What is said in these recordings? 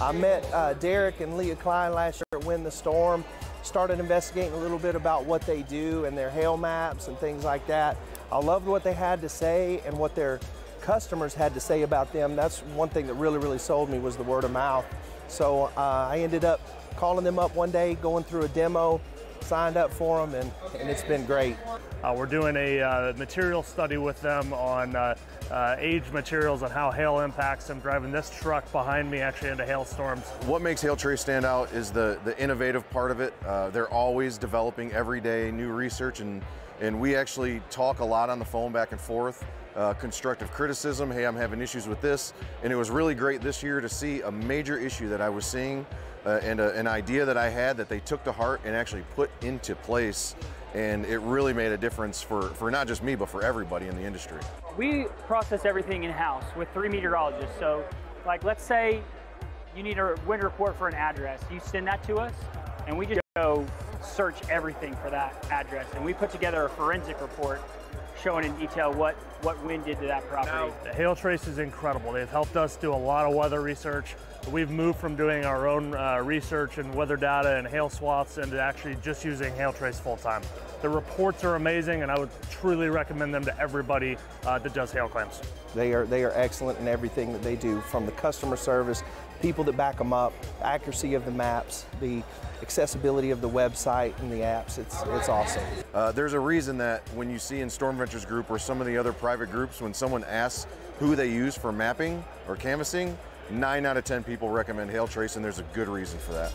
I met Derek and Leah Klein last year at Win the Storm, started investigating a little bit about what they do and their hail maps and things like that. I loved what they had to say and what their customers had to say about them. That's one thing that really sold me, was the word of mouth. So I ended up calling them up one day, going through a demo, signed up for them, and it's been great. We're doing a material study with them on aged materials and how hail impacts them, driving this truck behind me actually into hailstorms. What makes Hailtrace stand out is the innovative part of it. They're always developing every day new research, and we actually talk a lot on the phone back and forth. Constructive criticism, hey, I'm having issues with this, and it was really great this year to see a major issue that I was seeing and an idea that I had that they took to heart and actually put into place, and it really made a difference for not just me, but for everybody in the industry. We process everything in-house with 3 meteorologists. So, like, let's say you need a wind report for an address. You send that to us, and we just go search everything for that address, and we put together a forensic report showing in detail what wind did to that property. Hailtrace is incredible. They've helped us do a lot of weather research. We've moved from doing our own research and weather data and hail swaths into actually just using Hailtrace full time. The reports are amazing, and I would truly recommend them to everybody that does hail claims. They are excellent in everything that they do, from the customer service, people that back them up, the accuracy of the maps, the accessibility of the website and the apps. It's awesome. There's a reason that when you see in Storm Ventures Group or some of the other private groups, when someone asks who they use for mapping or canvassing, 9 out of 10 people recommend Hailtrace, and there's a good reason for that.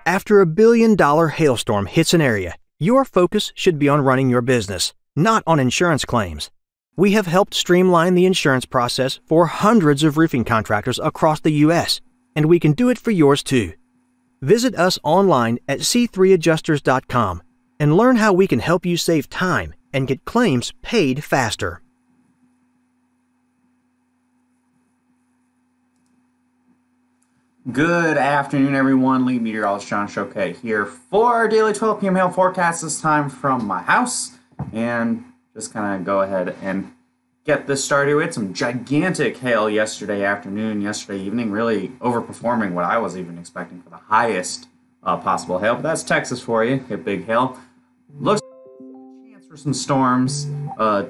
After $1 billion hailstorm hits an area, your focus should be on running your business, not on insurance claims. We have helped streamline the insurance process for hundreds of roofing contractors across the U.S., and we can do it for yours too. Visit us online at c3adjusters.com and learn how we can help you save time and get claims paid faster. Good afternoon, everyone. Lead meteorologist John Choquet here for our daily 12 p.m. hail forecast, this time from my house. And just kind of go ahead and get this started. We had some gigantic hail yesterday afternoon, yesterday evening, really overperforming what I was even expecting for the highest possible hail. But that's Texas for you, hit big hail. Looks like a chance for some storms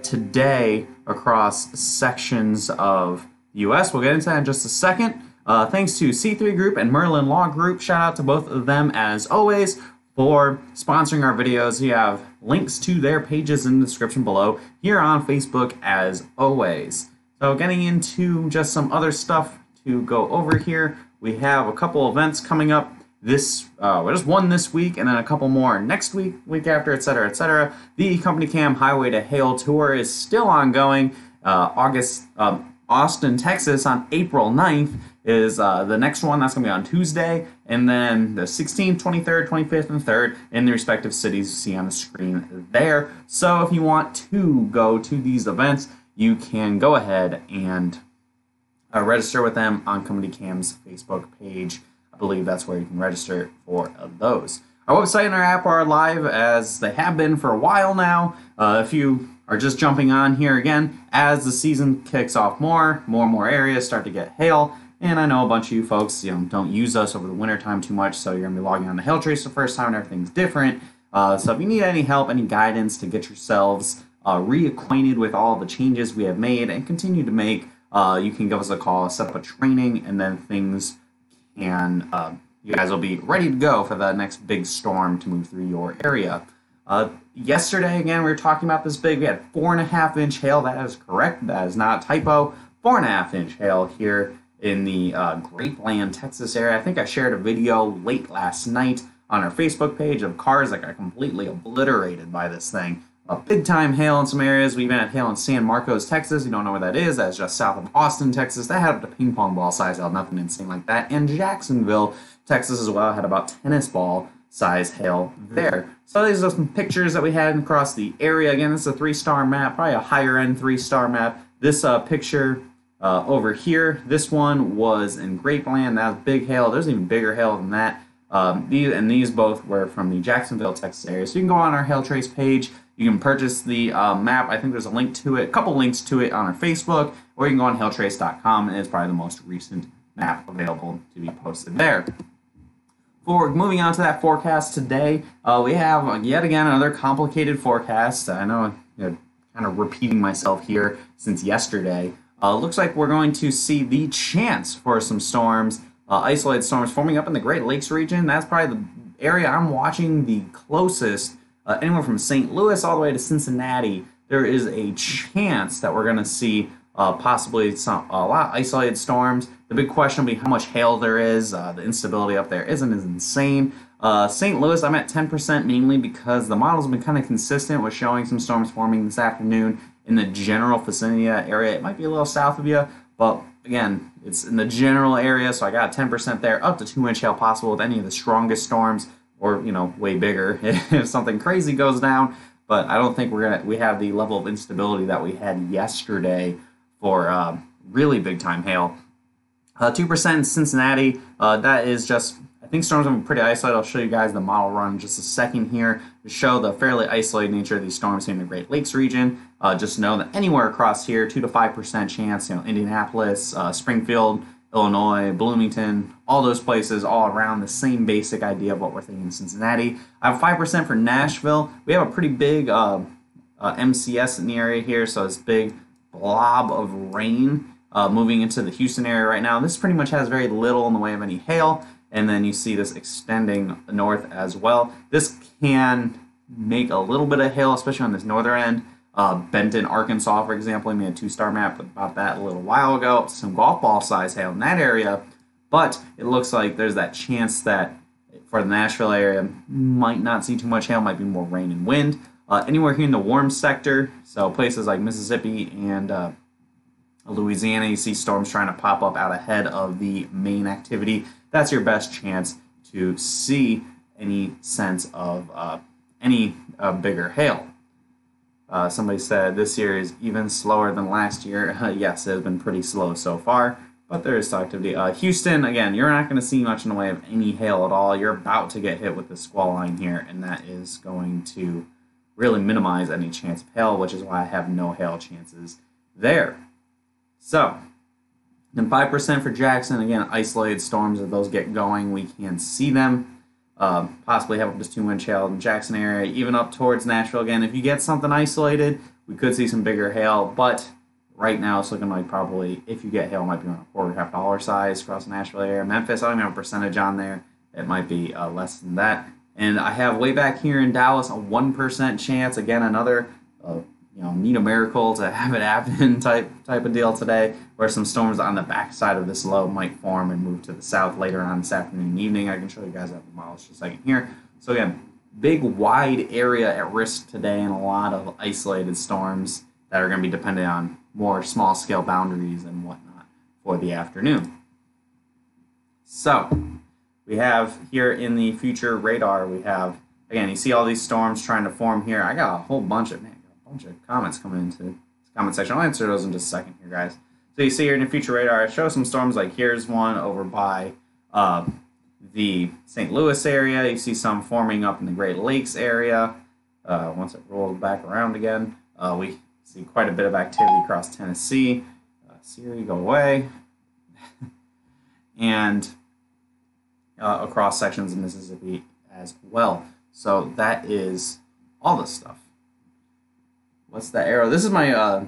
today across sections of the U.S. We'll get into that in just a second. Thanks to C3 Group and Merlin Law Group. Shout out to both of them, as always, for sponsoring our videos. You have links to their pages in the description below here on Facebook, as always. So getting into just some other stuff to go over here, we have a couple events coming up. Just one this week, and then a couple more next week, week after, etc., etc. The Company Cam Highway to Hail Tour is still ongoing. Austin, Texas on April 9th is the next one. That's going to be on Tuesday. And then the 16th, 23rd, 25th, and 3rd in the respective cities you see on the screen there. So if you want to go to these events, you can go ahead and register with them on Company Cam's Facebook page. I believe that's where you can register for those. Our website and our app are live, as they have been for a while now. If you are just jumping on here again, as the season kicks off more and more areas start to get hail. And I know a bunch of you folks, don't use us over the wintertime too much, so you're going to be logging on to Hailtrace the first time and everything's different. So if you need any help, any guidance to get yourselves reacquainted with all the changes we have made and continue to make, you can give us a call, set up a training, and then things can, you guys will be ready to go for the next big storm to move through your area. Yesterday, again, we were talking about this big. We had 4.5-inch hail. That is correct. That is not a typo. 4.5-inch hail here in the Grapeland, Texas area. I think I shared a video late last night on our Facebook page of cars that got completely obliterated by this thing. Big time hail in some areas. We even had hail in San Marcos, Texas. You don't know where that is. That's just south of Austin, Texas. That had up to ping pong ball size hail, nothing insane like that. And Jacksonville, Texas as well, had about tennis ball size hail there. So these are some pictures that we had across the area. Again, this is a 3-star map, probably a higher end 3-star map. This picture over here, this one was in Grapeland. That was big hail. There's even bigger hail than that These both were from the Jacksonville, Texas area. So you can go on our Hail Trace page. You can purchase the map. I think there's a link to it, a couple links to it on our Facebook, or you can go on hailtrace.com, and it's probably the most recent map available to be posted there. For moving on to that forecast today, we have yet again another complicated forecast. I know I'm kind of repeating myself here since yesterday. Looks like we're going to see the chance for some storms, isolated storms forming up in the Great Lakes region. That's probably the area I'm watching the closest. Anywhere from St. Louis all the way to Cincinnati, there is a chance that we're going to see possibly a lot of isolated storms. The big question will be how much hail there is. The instability up there isn't as insane. St. Louis, I'm at 10% mainly because the model's been kind of consistent with showing some storms forming this afternoon in the general vicinity area. It might be a little south of you, but again, it's in the general area, so I got 10% there, up to 2-inch hail possible with any of the strongest storms, or way bigger if something crazy goes down. But I don't think we have the level of instability that we had yesterday for really big time hail. 2% in Cincinnati. That is just, I think storms are pretty isolated. I'll show you guys the model run in just a second here to show the fairly isolated nature of these storms here in the Great Lakes region. Just know that anywhere across here, 2 to 5% chance. Indianapolis, Springfield, Illinois, Bloomington, all those places, all around the same basic idea of what we're thinking in Cincinnati. I have 5% for Nashville. We have a pretty big MCS in the area here, so this big blob of rain moving into the Houston area right now. This pretty much has very little in the way of any hail, and then you see this extending north as well. This can make a little bit of hail, especially on this northern end. Benton, Arkansas, for example, we made a 2-star map about that a little while ago. Some golf ball size hail in that area, but it looks like there's that chance that for the Nashville area, might not see too much hail, might be more rain and wind. Anywhere here in the warm sector, so places like Mississippi and Louisiana, you see storms trying to pop up out ahead of the main activity. That's your best chance to see any sense of any bigger hail. Somebody said this year is even slower than last year. Yes, it has been pretty slow so far, but there is still activity. Houston, again, you're not going to see much in the way of any hail at all. You're about to get hit with the squall line here, and that is going to really minimize any chance of hail, which is why I have no hail chances there. So, then 5% for Jackson. Again, isolated storms, if those get going, we can see them. Possibly have up to 2-inch hail in the Jackson area, even up towards Nashville. Again, if you get something isolated, we could see some bigger hail, but right now it's looking like probably if you get hail, it might be on a $quarter, $half size across the Nashville area. Memphis, I don't even have a percentage on there. It might be less than that. And I have way back here in Dallas a 1% chance. Again, another need a miracle to have it happen type of deal today, where some storms on the backside of this low might form and move to the south later on this afternoon and evening. I can show you guys that the models just a second here. So again, big wide area at risk today, and a lot of isolated storms that are going to be dependent on more small scale boundaries and whatnot for the afternoon. So we have here in the future radar, we have, again, you see all these storms trying to form here. I got a whole bunch of comments coming into the comment section. I'll answer those in just a second here, guys. So you see here in the future radar, I show some storms, like here's one over by the St. Louis area. You see some forming up in the Great Lakes area. Once it rolls back around again, we see quite a bit of activity across Tennessee. Siri, go away. And across sections of Mississippi as well. So that is all this stuff. What's the arrow? This is my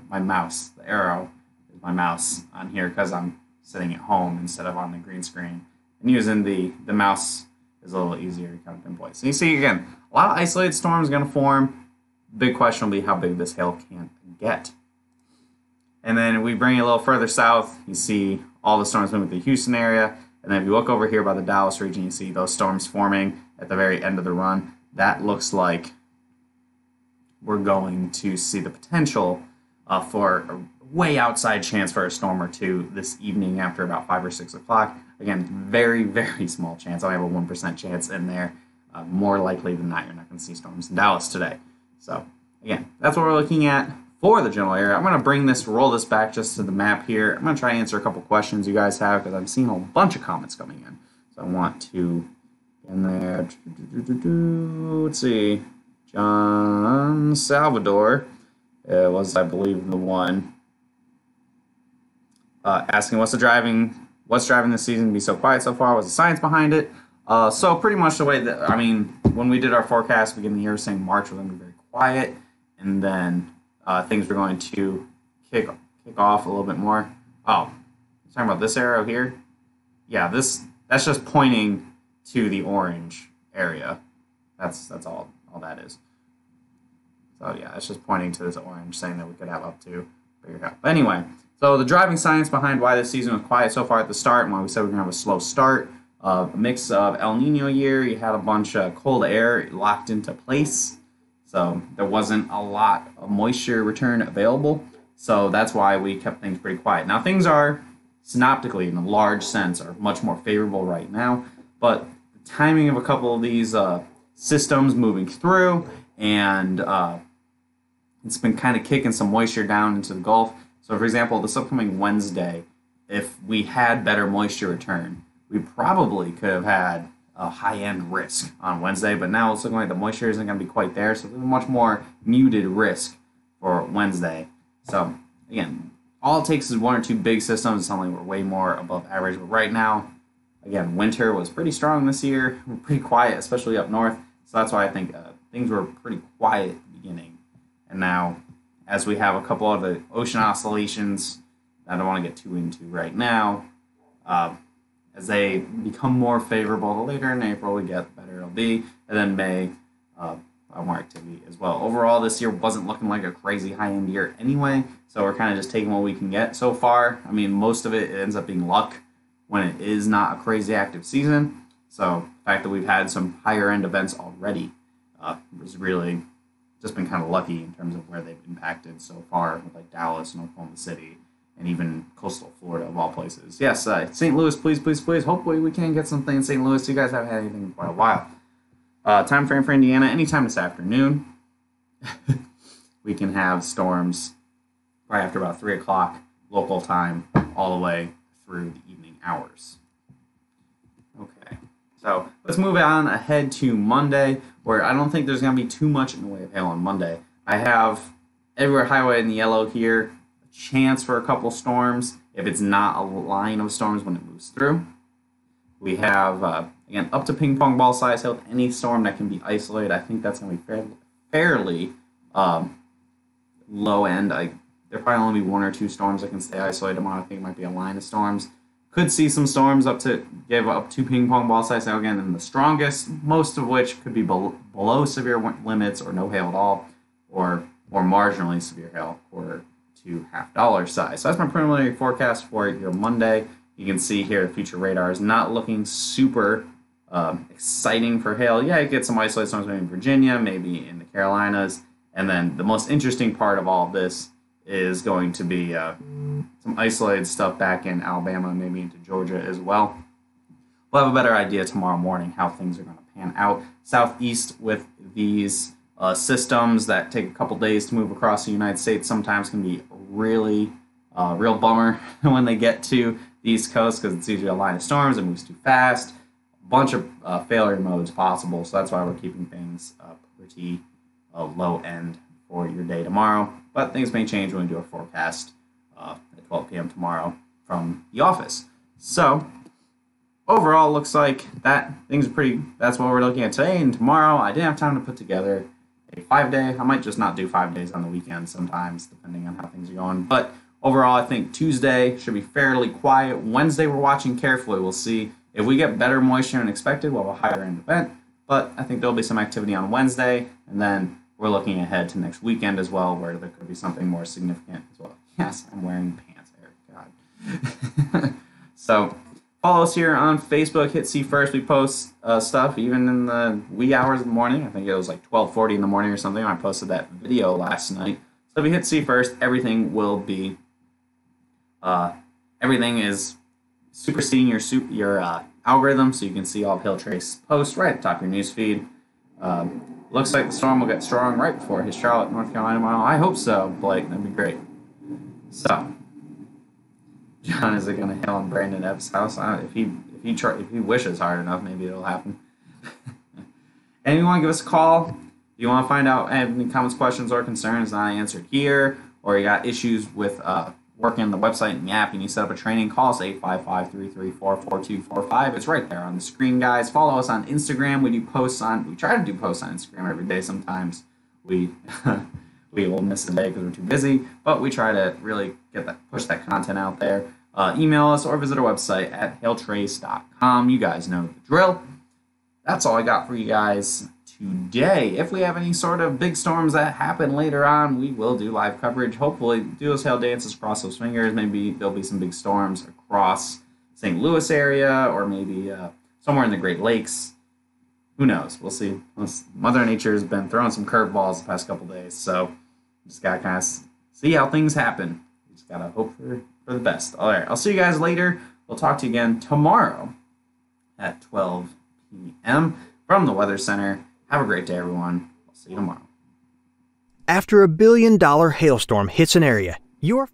my mouse. The arrow is my mouse on here because I'm sitting at home instead of on the green screen. And using the mouse is a little easier to kind of pinpoint. So you see, again, a lot of isolated storms are going to form. Big question will be how big this hail can get. And then if we bring it a little further south, you see all the storms moving to the Houston area. And then if you look over here by the Dallas region, you see those storms forming at the very end of the run. That looks like we're going to see the potential for a way outside chance for a storm or two this evening after about 5 or 6 o'clock. Again, very, very small chance. I have a 1% chance in there. More likely than not, you're not going to see storms in Dallas today. So, again, that's what we're looking at for the general area. I'm going to roll this back just to the map here. I'm going to try and answer a couple questions you guys have because I'm seeing a bunch of comments coming in. So I want to in there. Let's see. John Salvador was, I believe, the one asking what's driving this season to be so quiet so far? What's the science behind it? So pretty much the way that, I mean, when we did our forecast beginning of the year, saying March was going to be very quiet, and then things were going to kick off a little bit more. Oh, talking about this arrow here? Yeah, that's just pointing to the orange area. That's all that is. So yeah, it's just pointing to this orange, saying that we could have up to bigger help. But anyway, so the driving science behind why this season was quiet so far at the start, and why we said we're going to have a slow start. A mix of El Nino year, you had a bunch of cold air locked into place, so there wasn't a lot of moisture return available. So that's why we kept things pretty quiet. Now things are, synoptically, in a large sense, are much more favorable right now, but the timing of a couple of these systems moving through, and it's been kind of kicking some moisture down into the Gulf. So for example, this upcoming Wednesday, if we had better moisture return, we probably could have had a high-end risk on Wednesday, but now it's looking like the moisture isn't going to be quite there, so there's a much more muted risk for Wednesday. So again, all it takes is one or two big systems. It's something we're way more above average, but right now, again, winter was pretty strong this year. We're pretty quiet, especially up north, so that's why I think things were pretty quiet at the beginning. And now, as we have a couple of the ocean oscillations that I don't want to get too into right now, as they become more favorable, the later in April we get, the better it'll be. And then May, more activity as well. Overall, this year wasn't looking like a crazy high-end year anyway, so we're kind of just taking what we can get so far. I mean, most of it ends up being luck when it is not a crazy active season. So the fact that we've had some higher-end events already was really just been kind of lucky in terms of where they've impacted so far, with like Dallas and Oklahoma City, and even coastal Florida, of all places. Yes, St. Louis, please, please, please. Hopefully we can get something in St. Louis. You guys haven't had anything in quite a while. Time frame for Indiana, anytime this afternoon. We can have storms right after about 3 o'clock local time, all the way through the evening hours. Okay, so let's move on ahead to Monday, where I don't think there's going to be too much in the way of hail on Monday. I have everywhere highway in the yellow here, chance for a couple storms if it's not a line of storms when it moves through. We have, again, up to ping pong ball size hail, any storm that can be isolated. I think that's going to be fairly low end. There probably only be one or two storms that can stay isolated tomorrow. I think it might be a line of storms. Could see some storms up to ping pong ball size hail again, and the strongest, most of which could be below severe limits or no hail at all, or marginally severe hail, or to $half size. So that's my preliminary forecast for your Monday. You can see here the future radar is not looking super exciting for hail. Yeah, you get some isolated storms maybe in Virginia, maybe in the Carolinas, and then the most interesting part of all of this is going to be some isolated stuff back in Alabama, maybe into Georgia as well. We'll have a better idea tomorrow morning how things are going to pan out. Southeast with these systems that take a couple days to move across the United States sometimes can be really real bummer when they get to the East Coast, because it's usually a line of storms, it moves too fast, a bunch of failure modes possible, so that's why we're keeping things pretty low end for your day tomorrow. But things may change when we do a forecast at 12 p.m. tomorrow from the office. So overall, looks like that's what we're looking at today and tomorrow. I didn't have time to put together a 5-day. I might just not do 5 days on the weekend sometimes, depending on how things are going. But overall, I think Tuesday should be fairly quiet. Wednesday, we're watching carefully. We'll see if we get better moisture than expected. We'll have a higher end event. But I think there'll be some activity on Wednesday, and then we're looking ahead to next weekend as well, where there could be something more significant as well. Yes, I'm wearing pants, Eric. God. So follow us here on Facebook. Hit See First. We post stuff even in the wee hours of the morning. I think it was like 12:40 in the morning or something. I posted that video last night. So if you hit See First, everything will be everything is superseding your algorithm, so you can see all of Hail Trace posts right at the top of your news feed. Looks like the storm will get strong right before his Charlotte, North Carolina mile. I hope so, Blake. That'd be great. So, John, is it going to hail on Brandon Epp's house? If he wishes hard enough, maybe it'll happen. And if you want to give us a call, if you want to find out any comments, questions, or concerns not answered here, or you got issues with working on the website and the app, and you set up a training, call us 855-334-4245. It's right there on the screen, guys. Follow us on Instagram. We try to do posts on Instagram every day. Sometimes we will miss a day because we're too busy, but we try to really push that content out there. Email us or visit our website at hailtrace.com. You guys know the drill. That's all I got for you guys today. If we have any sort of big storms that happen later on, we will do live coverage. Hopefully, do those hail dances, cross those fingers. Maybe there'll be some big storms across St. Louis area, or maybe somewhere in the Great Lakes. Who knows? We'll see. Mother Nature has been throwing some curveballs the past couple days, so just gotta kind of see how things happen. Just gotta hope for the best. All right, I'll see you guys later. We'll talk to you again tomorrow at 12 p.m. from the Weather Center. Have a great day, everyone. I'll see you tomorrow. After $1 billion hailstorm hits an area, your